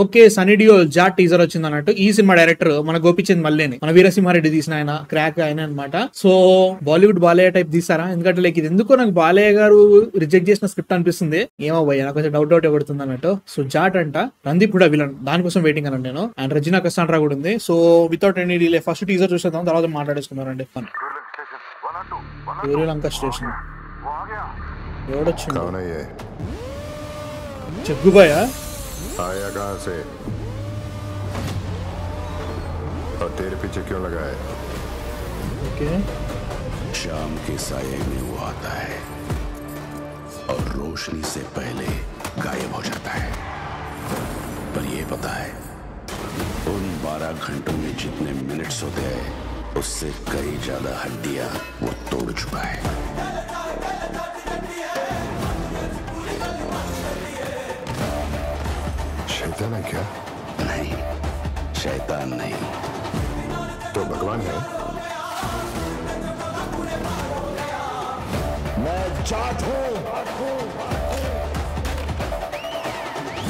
Okay Sunny Deol Jat teaser వచ్చింది అన్నట్టు. ఈ సినిమా డైరెక్టర్ మన గోపిచంద్ మల్లేని, మన వీరసింహారెడ్డి తీసిన ఆయన క్రాక్ ఆయన అనమాట. సో బాలీవుడ్ బాలయ్య టైప్ తీసారా? ఎందుకంటే లైక్ ఇది ఎందుకో నాకు బాలయ్య గారు రిజెక్ట్ చేసిన స్క్రిప్ట్ అనిపిస్తుంది. ఏమో భయ్య నాకు కొంచెం డౌట్ కొడుతుంది అన్నట్టు. సో జాట్ అంట, రందీప్ కూడా విలన్, దానికోసం వెయిటింగ్ అన్నాను నేను. అండ్ రెజినా కసాండ్రా కూడా ఉంది. So without any delay first teaser చూసేద్దాం, తర్వాత మాట్లాడేసుకున్నారండి. లంక స్టేషన్ ఎవడొచ్చిండు? జగ్గుబాయ आया कहाँ से और तेरे पीछे क्यों लगा है? ओके शाम के साये में वो आता है और रोशनी से पहले गायब हो जाता है। पर ये पता है उन 12 घंटों में जितने मिनट्स होते हैं उससे कई ज्यादा हड्डियां वो तोड़ चुका है। शैतान है क्या? नहीं, शैतान नहीं। तो भगवान है? मैं जाट हूं।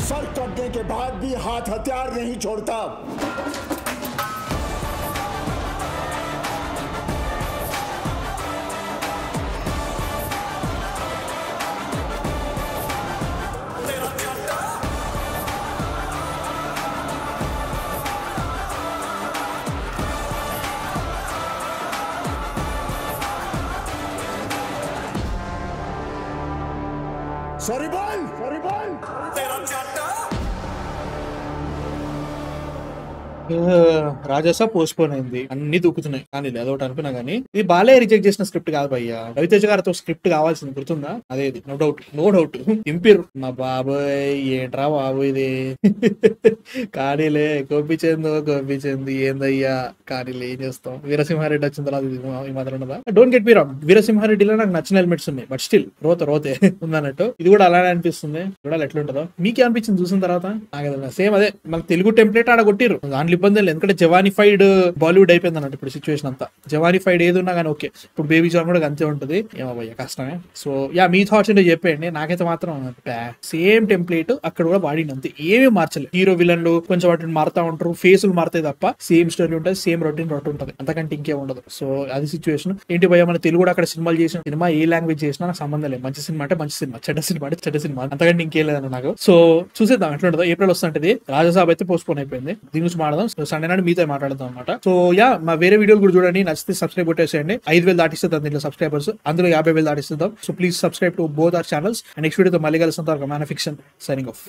सर कटने के बाद भी हाथ हथियार नहीं छोड़ता। सॉरी बोल तेरा चाटा। రాజసా పోస్ట్ పోన్ అయింది, అన్ని దూకుతున్నాయి కానీ అదొకటి అనుకున్నా కానీ ఇది బాలయ్య రిజెక్ట్ చేసిన స్క్రిప్ట్ కాదు భయ్యా. రవితేజ గారితో స్క్రిప్ట్ కావాల్సింది గుర్తుందా? అదే ఇది, నో డౌట్ ఇంపిరు మా బాబాయ్. ఏంట్రా బాబు ఇది కానీలే గోపిచంద్ ఏందయ్యా కానీలే, ఏం చేస్తాం. వీరసింహారెడ్డి వచ్చిన తర్వాత ఈ మాత్రం ఉన్నదా? డోంట్ గెట్ మీ రాంగ్, వీరసింహారెడ్డిలో నాకు నచ్చిన ఎలిమెంట్స్ ఉన్నాయి, బట్ స్టిల్ రోతే ఉందన్నట్టు. ఇది కూడా అలానే అనిపిస్తుంది, చూడాలి ఎట్లుంటుందో. మీకే అనిపించింది చూసిన తర్వాత? నాకు సేమ్ అదే, మన తెలుగు టెంప్లెట్ ఆడ కొట్టిరు, దాంట్లో ఇబ్బంది లేదు. ఎందుకంటే జవానిఫైడ్ బాలీవుడ్ అయిపోయింది అన్నట్టు ఇప్పుడు సిచ్యువేషన్ అంతా. జవానిఫైడ్ ఏది ఉన్నా కానీ ఓకే. ఇప్పుడు బేబీ జాన్ కూడా అంతే ఉంటుంది. ఏమో భయ్య కష్టమే. సో యా మీ థాట్స్ ఏంటో చెప్పండి. నాకైతే మాత్రం సేమ్ టెంప్లెట్ అక్కడ కూడా వాడిన అంతే, ఏమీ మార్చలేదు. హీరో విలన్లు కొంచెం వాటిని మారుతా ఉంటారు, ఫేసులు మారుతాయి తప్ప సేమ్ స్టోరీ ఉంటుంది, సేమ్ రొటీన్ ఉంటుంది, అంతకంటే ఇంకేం ఉండదు. సో అది సిచ్యువేషన్. ఏంటి భయ్య మన తెలుగు కూడా అక్కడ సినిమాలు చేసిన సినిమా ఏ లాంగ్వేజ్ చేసినా నాకు సంబంధం లేదు. మంచి సినిమా అంటే మంచి సినిమా, చెడ్డ సినిమా అంటే చెడ్డ సినిమా, అంతకంటే ఇంకేం లేదన్న నాకు. సో చూసేద్దాం ఎట్లా ఉంటుందో. ఏప్రిల్ వస్తుంటది, రాజసాబ్ అయితే పోస్ట్ పోన్ అయిపోయింది. దీని నుంచి మాట్లాడదాం సండే నాడు మీతో మాట్లాడదాం అనమాట. సో యా మా వేరే వీడియోలు కూడా చూడండి, నచ్చితే సబ్స్క్రైబ్ కొట్టేసేయండి. 5,000 దాటిస్తుంది దీంట్లో సబ్స్క్రైబర్స్, అందులో 50,000 దాటిస్తుందాం. So please subscribe to both our channels. And next వీడియోతో మళ్ళీ కలుస్తాం. Man of fiction signing of.